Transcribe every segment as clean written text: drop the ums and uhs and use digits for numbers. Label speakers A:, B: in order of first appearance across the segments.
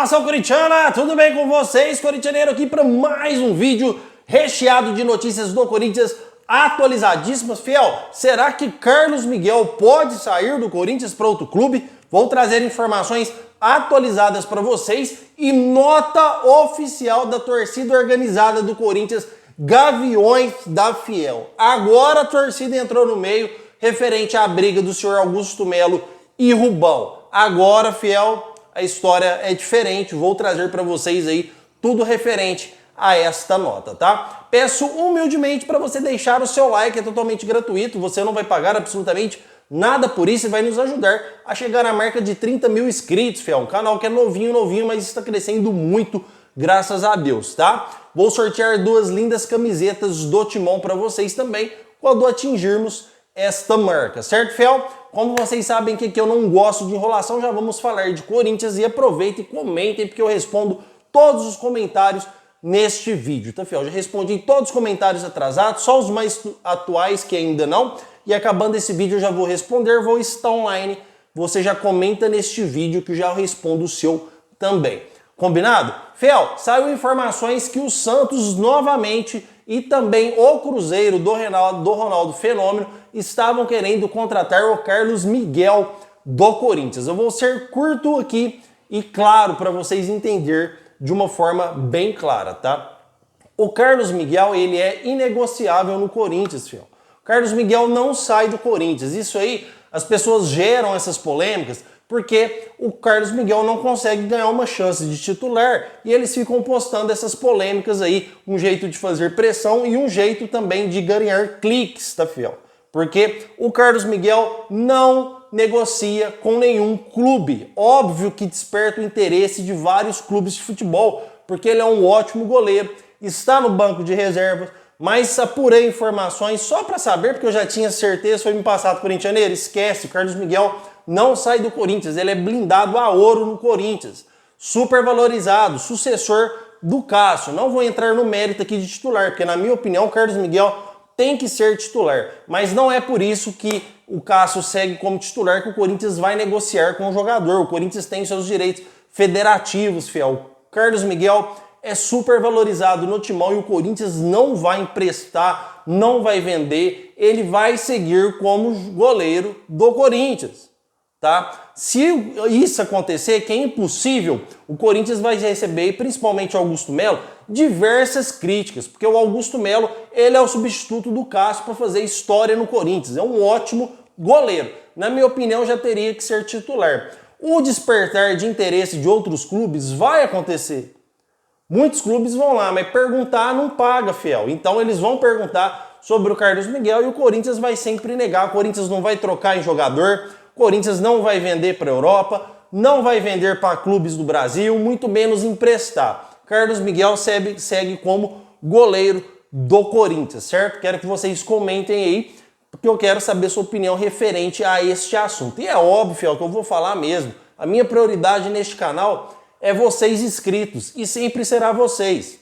A: Nação corintiana, tudo bem com vocês? Corintianeiro aqui para mais um vídeo recheado de notícias do Corinthians atualizadíssimas. Fiel, será que Carlos Miguel pode sair do Corinthians para outro clube? Vou trazer informações atualizadas para vocês e nota oficial da torcida organizada do Corinthians, Gaviões da Fiel. Agora a torcida entrou no meio referente à briga do senhor Augusto Melo e Rubão. Agora, Fiel, a história é diferente, vou trazer para vocês aí tudo referente a esta nota, tá? Peço humildemente para você deixar o seu like, é totalmente gratuito, você não vai pagar absolutamente nada por isso e vai nos ajudar a chegar à marca de 30 mil inscritos, Fiel. Um canal que é novinho, mas está crescendo muito, graças a Deus, tá? Vou sortear duas lindas camisetas do Timão para vocês também, quando atingirmos esta marca, certo, Fiel? Como vocês sabem que eu não gosto de enrolação, já vamos falar de Corinthians e aproveitem e comentem, porque eu respondo todos os comentários neste vídeo, tá, Fiel? Já respondi todos os comentários atrasados, só os mais atuais que ainda não, e acabando esse vídeo eu já vou responder, vou estar online, você já comenta neste vídeo que eu já respondo o seu também. Combinado? Fiel, saiu informações que o Santos novamente e também o Cruzeiro do Ronaldo Fenômeno estavam querendo contratar o Carlos Miguel do Corinthians. Eu vou ser curto aqui e claro para vocês entenderem de uma forma bem clara, tá? O Carlos Miguel, ele é inegociável no Corinthians, Fiel. O Carlos Miguel não sai do Corinthians. Isso aí, as pessoas geram essas polêmicas porque o Carlos Miguel não consegue ganhar uma chance de titular e eles ficam postando essas polêmicas aí, um jeito de fazer pressão e um jeito também de ganhar cliques, tá, Fiel? Porque o Carlos Miguel não negocia com nenhum clube. Óbvio que desperta o interesse de vários clubes de futebol, porque ele é um ótimo goleiro, está no banco de reservas, mas apurei informações só para saber, porque eu já tinha certeza, foi me passado corintianeiro, esquece, o Carlos Miguel não sai do Corinthians, ele é blindado a ouro no Corinthians, super valorizado, sucessor do Cássio. Não vou entrar no mérito aqui de titular, porque na minha opinião o Carlos Miguel tem que ser titular, mas não é por isso que o Cássio segue como titular que o Corinthians vai negociar com o jogador. O Corinthians tem seus direitos federativos, Fiel. O Carlos Miguel é super valorizado no Timão e o Corinthians não vai emprestar, não vai vender, ele vai seguir como goleiro do Corinthians. Tá? Se isso acontecer, que é impossível, o Corinthians vai receber, principalmente o Augusto Melo, diversas críticas, porque o Augusto Melo, ele é o substituto do Cássio para fazer história no Corinthians, é um ótimo goleiro. Na minha opinião, já teria que ser titular. O despertar de interesse de outros clubes vai acontecer. Muitos clubes vão lá, mas perguntar não paga, Fiel. Então eles vão perguntar sobre o Carlos Miguel e o Corinthians vai sempre negar, o Corinthians não vai trocar em jogador, Corinthians não vai vender para a Europa, não vai vender para clubes do Brasil, muito menos emprestar. Carlos Miguel segue como goleiro do Corinthians, certo? Quero que vocês comentem aí, porque eu quero saber sua opinião referente a este assunto. E é óbvio, Fiel, que eu vou falar mesmo. A minha prioridade neste canal é vocês inscritos e sempre será vocês.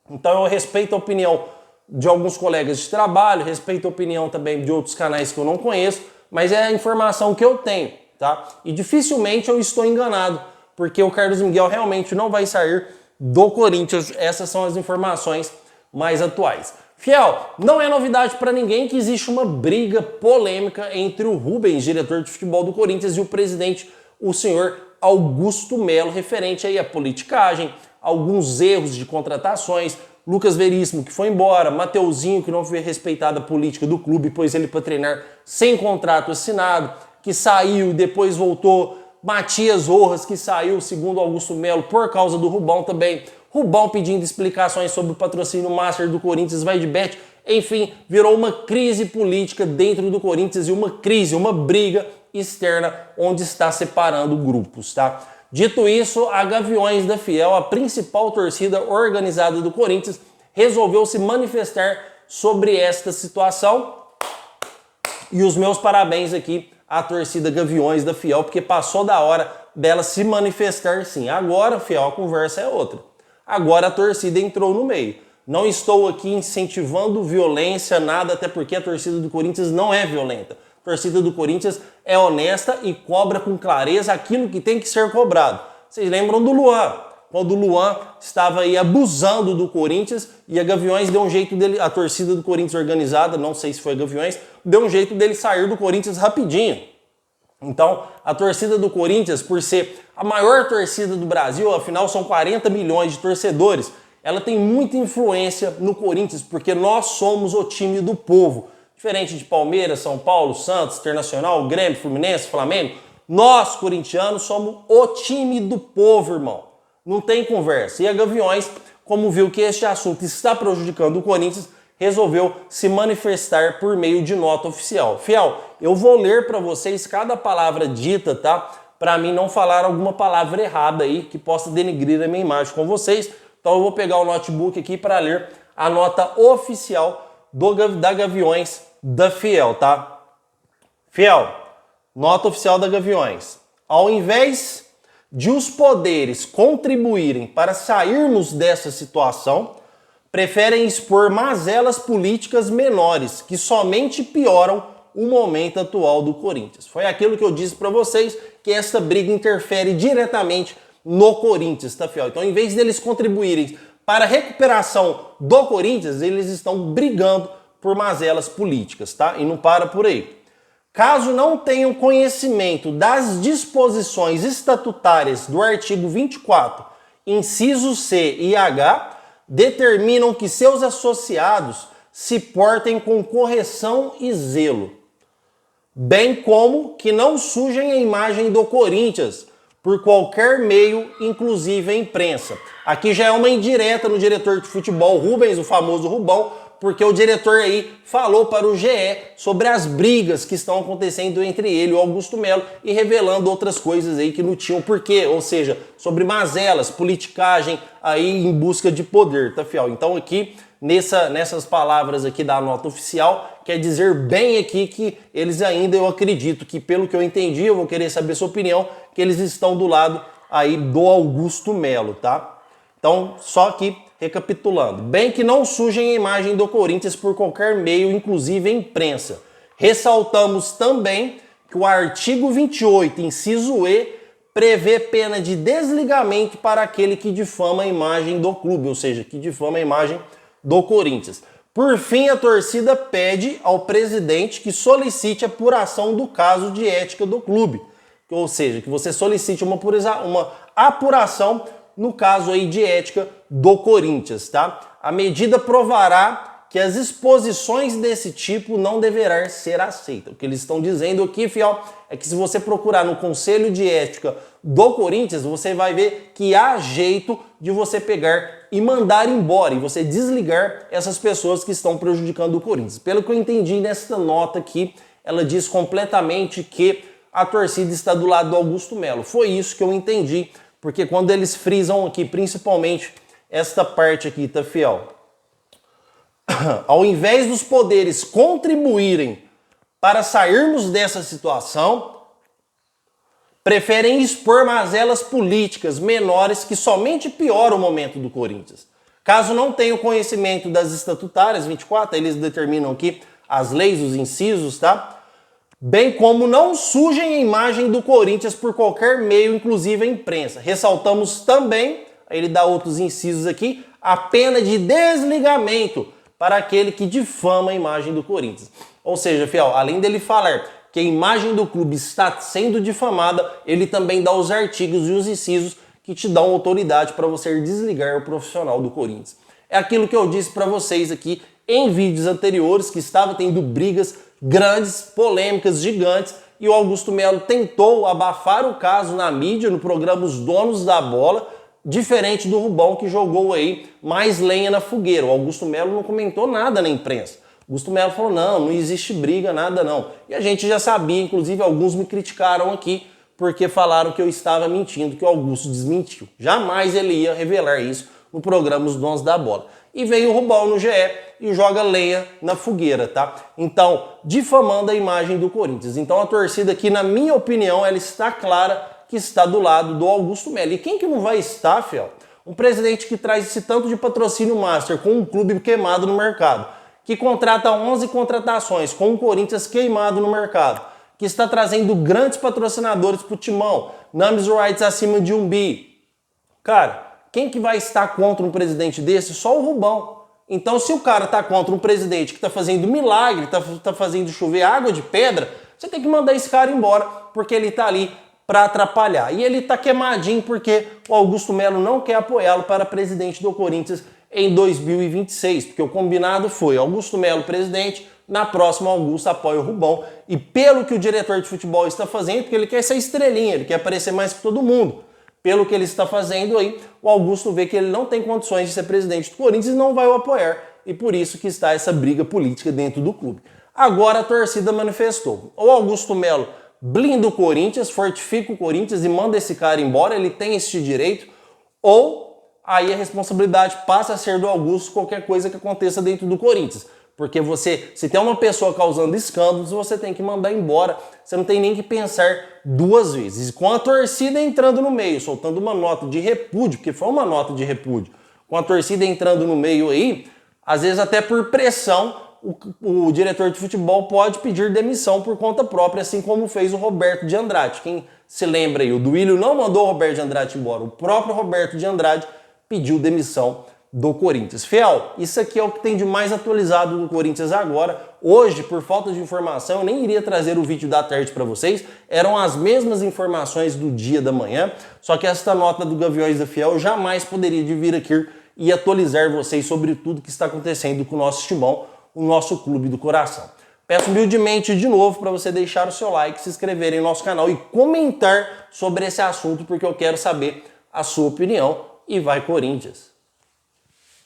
A: Então eu respeito a opinião de alguns colegas de trabalho, respeito a opinião também de outros canais que eu não conheço, mas é a informação que eu tenho, tá? E dificilmente eu estou enganado, porque o Carlos Miguel realmente não vai sair do Corinthians. Essas são as informações mais atuais. Fiel, não é novidade para ninguém que existe uma briga polêmica entre o Rubens, diretor de futebol do Corinthians, e o presidente, o senhor Augusto Melo, referente aí à politicagem, alguns erros de contratações, Lucas Veríssimo, que foi embora, Mateuzinho, que não foi respeitado a política do clube, pôs ele para treinar sem contrato assinado, que saiu e depois voltou, Matias Rojas, que saiu, segundo Augusto Melo, por causa do Rubão também, Rubão pedindo explicações sobre o patrocínio Master do Corinthians, vai de bet, enfim, virou uma crise política dentro do Corinthians e uma briga externa onde está separando grupos, tá? Dito isso, a Gaviões da Fiel, a principal torcida organizada do Corinthians, resolveu se manifestar sobre esta situação. E os meus parabéns aqui à torcida Gaviões da Fiel, porque passou da hora dela se manifestar sim. Agora, Fiel, a conversa é outra. Agora a torcida entrou no meio. Não estou aqui incentivando violência, nada, até porque a torcida do Corinthians não é violenta. A torcida do Corinthians é honesta e cobra com clareza aquilo que tem que ser cobrado. Vocês lembram do Luan? Quando o Luan estava aí abusando do Corinthians e a Gaviões deu um jeito dele, a torcida do Corinthians organizada, não sei se foi a Gaviões, deu um jeito dele sair do Corinthians rapidinho. Então, a torcida do Corinthians, por ser a maior torcida do Brasil, afinal são 40 milhões de torcedores, ela tem muita influência no Corinthians, porque nós somos o time do povo. Diferente de Palmeiras, São Paulo, Santos, Internacional, Grêmio, Fluminense, Flamengo, nós, corintianos, somos o time do povo, irmão. Não tem conversa. E a Gaviões, como viu que este assunto está prejudicando o Corinthians, resolveu se manifestar por meio de nota oficial. Fiel, eu vou ler para vocês cada palavra dita, tá? Para mim não falar alguma palavra errada aí que possa denegrir a minha imagem com vocês. Então eu vou pegar o notebook aqui para ler a nota oficial da Gaviões da Fiel, tá? Fiel, nota oficial da Gaviões. Ao invés de os poderes contribuírem para sairmos dessa situação, preferem expor mazelas políticas menores que somente pioram o momento atual do Corinthians. Foi aquilo que eu disse para vocês, que essa briga interfere diretamente no Corinthians, tá, Fiel? Então, em vez deles contribuírem para a recuperação do Corinthians, eles estão brigando por mazelas políticas, tá? E não para por aí. Caso não tenham conhecimento das disposições estatutárias do artigo 24, inciso C e H, determinam que seus associados se portem com correção e zelo, bem como que não sujem a imagem do Corinthians por qualquer meio, inclusive a imprensa. Aqui já é uma indireta no diretor de futebol Rubens, o famoso Rubão, porque o diretor aí falou para o GE sobre as brigas que estão acontecendo entre ele e o Augusto Melo e revelando outras coisas aí que não tinham porquê, ou seja, sobre mazelas, politicagem aí em busca de poder, tá, Fiel? Então aqui, nessas palavras aqui da nota oficial, quer dizer bem aqui que eles ainda, eu acredito que pelo que eu entendi, eu vou querer saber sua opinião, que eles estão do lado aí do Augusto Melo, tá? Então, só aqui recapitulando, bem que não sujem a imagem do Corinthians por qualquer meio, inclusive a imprensa. Ressaltamos também que o artigo 28, inciso E, prevê pena de desligamento para aquele que difama a imagem do clube, ou seja, que difama a imagem do Corinthians. Por fim, a torcida pede ao presidente que solicite apuração do caso de ética do clube, ou seja, que você solicite uma apuração no caso aí de ética do Corinthians, tá? A medida provará que as exposições desse tipo não deverão ser aceitas. O que eles estão dizendo aqui, Fiel, é que se você procurar no Conselho de Ética do Corinthians, você vai ver que há jeito de você pegar e mandar embora, e você desligar essas pessoas que estão prejudicando o Corinthians. Pelo que eu entendi nesta nota aqui, ela diz completamente que a torcida está do lado do Augusto Melo. Foi isso que eu entendi, porque quando eles frisam aqui, principalmente esta parte aqui, tá, Fiel? Ao invés dos poderes contribuírem para sairmos dessa situação, preferem expor mazelas políticas menores que somente pioram o momento do Corinthians. Caso não tenham conhecimento das estatutárias 24, eles determinam aqui as leis, os incisos, tá? Bem como não sujem a imagem do Corinthians por qualquer meio, inclusive a imprensa. Ressaltamos também, ele dá outros incisos aqui, a pena de desligamento para aquele que difama a imagem do Corinthians. Ou seja, Fiel, além dele falar que a imagem do clube está sendo difamada, ele também dá os artigos e os incisos que te dão autoridade para você desligar o profissional do Corinthians. É aquilo que eu disse para vocês aqui em vídeos anteriores, que estava tendo brigas grandes, polêmicas, gigantes, e o Augusto Melo tentou abafar o caso na mídia, no programa Os Donos da Bola, diferente do Rubão, que jogou aí mais lenha na fogueira. O Augusto Melo não comentou nada na imprensa. O Augusto Melo falou, não existe briga, nada não. E a gente já sabia, inclusive alguns me criticaram aqui, porque falaram que eu estava mentindo, que o Augusto desmentiu. Jamais ele ia revelar isso no programa Os Donos da Bola. E veio o Rubão no GE e joga lenha na fogueira, tá? Então, difamando a imagem do Corinthians. Então a torcida aqui, na minha opinião, ela está clara que está do lado do Augusto Melo. E quem que não vai estar, Fiel? Um presidente que traz esse tanto de patrocínio master com um clube queimado no mercado, que contrata 11 contratações com um Corinthians queimado no mercado, que está trazendo grandes patrocinadores para o Timão, numbers rights acima de 1 bi, Cara, quem que vai estar contra um presidente desse? Só o Rubão. Então, se o cara tá contra um presidente que tá fazendo milagre, tá fazendo chover água de pedra, você tem que mandar esse cara embora, porque ele tá ali para atrapalhar. E ele tá queimadinho porque o Augusto Melo não quer apoiá-lo para presidente do Corinthians em 2026, porque o combinado foi Augusto Melo presidente, na próxima Augusto apoia o Rubão, e pelo que o diretor de futebol está fazendo, porque ele quer ser estrelinha, ele quer aparecer mais que todo mundo, pelo que ele está fazendo aí, o Augusto vê que ele não tem condições de ser presidente do Corinthians e não vai o apoiar, e por isso que está essa briga política dentro do clube. Agora a torcida manifestou, o Augusto Melo blinda o Corinthians, fortifica o Corinthians e manda esse cara embora, ele tem esse direito, ou aí a responsabilidade passa a ser do Augusto qualquer coisa que aconteça dentro do Corinthians. Porque se tem uma pessoa causando escândalos, você tem que mandar embora. Você não tem nem que pensar duas vezes. E com a torcida entrando no meio, soltando uma nota de repúdio, porque foi uma nota de repúdio, com a torcida entrando no meio aí, às vezes até por pressão, o diretor de futebol pode pedir demissão por conta própria, assim como fez o Roberto de Andrade. Quem se lembra aí, o Duílio não mandou o Roberto de Andrade embora, o próprio Roberto de Andrade pediu demissão do Corinthians. Fiel, isso aqui é o que tem de mais atualizado do Corinthians agora. Hoje, por falta de informação, eu nem iria trazer o vídeo da tarde para vocês. Eram as mesmas informações do dia da manhã, só que esta nota do Gaviões da Fiel jamais poderia vir aqui e atualizar vocês sobre tudo que está acontecendo com o nosso timão, o nosso clube do coração. Peço humildemente de novo para você deixar o seu like, se inscrever em nosso canal e comentar sobre esse assunto, porque eu quero saber a sua opinião. E vai Corinthians!